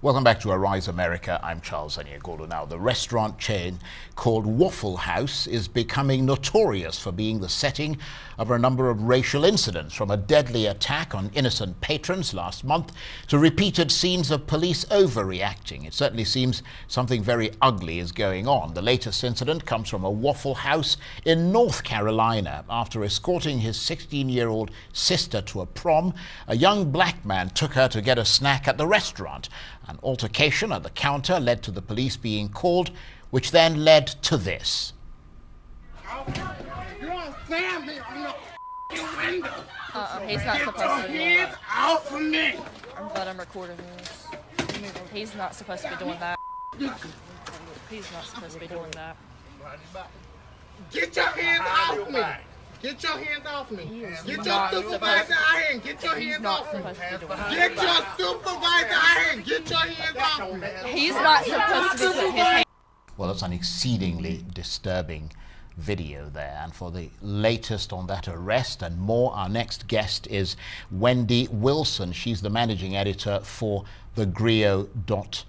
Welcome back to Arise America. I'm Charles Aniagolo. Now, the restaurant chain called Waffle House is becoming notorious for being the setting of a number of racial incidents, from a deadly attack on innocent patrons last month to repeated scenes of police overreacting. It certainly seems something very ugly is going on. The latest incident comes from a Waffle House in North Carolina. After escorting his 16-year-old sister to a prom, a young black man took her to get a snack at the restaurant. An altercation at the counter led to the police being called, which then led to this. He's not supposed to be doing that. Off of me. I'm glad I'm recording this. He's not supposed to be doing that. He's not supposed to be doing that. Get your hands off me. Get your hands off me. Get your supervisor out here and get your hands off me. Get your supervisor out here and get your hands off me. He's not supposed to be putting his hands. Well, that's an exceedingly disturbing video there. And for the latest on that arrest and more, our next guest is Wendy Wilson. She's the managing editor for the Grio.com.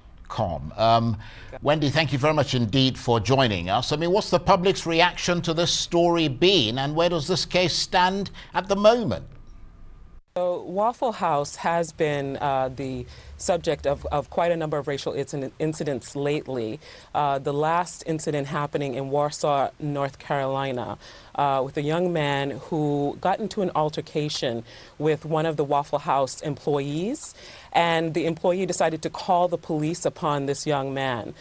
Wendy, thank you very much indeed for joining us. I mean, what's the public's reaction to this story been, and where does this case stand at the moment? So Waffle House has been the subject of quite a number of racial incidents lately. The last incident happening in Warsaw, North Carolina, with a young man who got into an altercation with one of the Waffle House employees, and the employee decided to call the police upon this young man.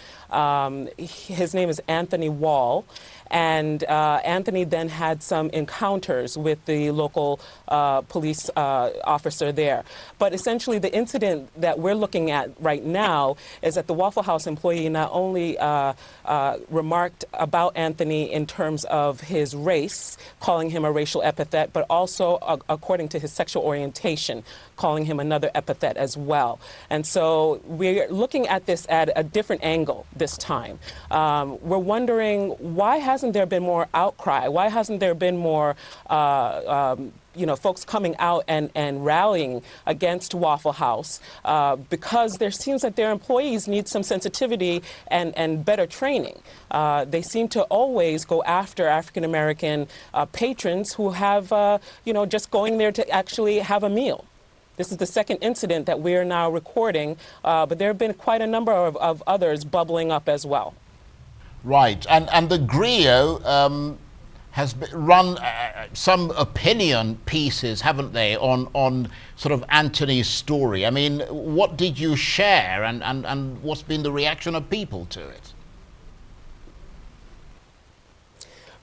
His name is Anthony Wall. And Anthony then had some encounters with the local police officer there. But essentially, the incident that we're looking at right now is that the Waffle House employee not only remarked about Anthony in terms of his race, calling him a racial epithet, but also, according to his sexual orientation, calling him another epithet as well. And so we're looking at this at a different angle this time. We're wondering, why hasn't there been more outcry? Why hasn't there been more folks coming out and rallying against Waffle House? Because there seems that their employees need some sensitivity and better training. They seem to always go after African-American patrons who have, just going there to actually have a meal. This is the second incident that we are now recording, but there have been quite a number of others bubbling up as well. Right, and the Grio has run some opinion pieces, haven't they, on sort of Anthony's story. I mean, what did you share, and what's been the reaction of people to it?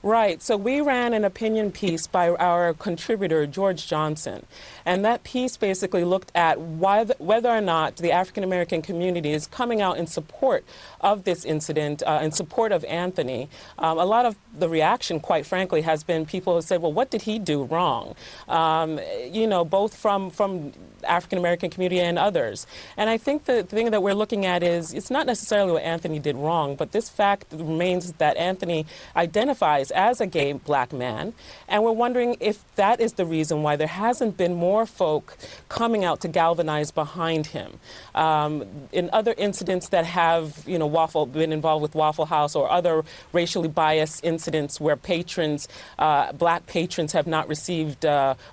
Right. So we ran an opinion piece by our contributor, George Johnson. And that piece basically looked at whether or not the African-American community is coming out in support of this incident, in support of Anthony. A lot of the reaction, quite frankly, has been people who said, well, what did he do wrong? Both from African-American community and others. And I think the thing that we're looking at is, it's not necessarily what Anthony did wrong, but this fact remains that Anthony identifies as a gay black man. And we're wondering if that is the reason why there hasn't been more folk coming out to galvanize behind him. In other incidents that have, been involved with Waffle House, or other racially biased incidents where patrons, black patrons, have not received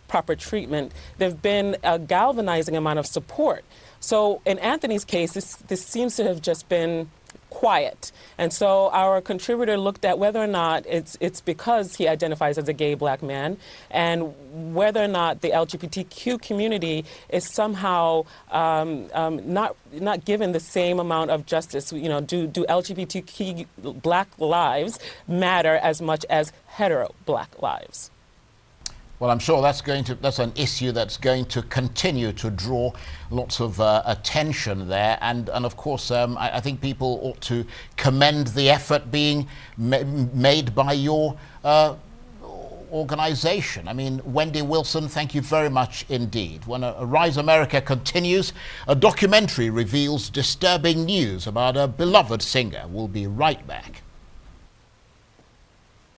proper treatment, there have been a galvanizing amount of support. So in Anthony's case, this seems to have just been quiet. And so our contributor looked at whether or not it's because he identifies as a gay black man, and whether or not the LGBTQ community is somehow not given the same amount of justice. Do LGBTQ black lives matter as much as hetero black lives? Well, I'm sure that's an issue that's going to continue to draw lots of attention there, and of course I think people ought to commend the effort being made by your organization. I mean, Wendy Wilson, thank you very much indeed. When Arise America continues, a documentary reveals disturbing news about a beloved singer. We'll be right back.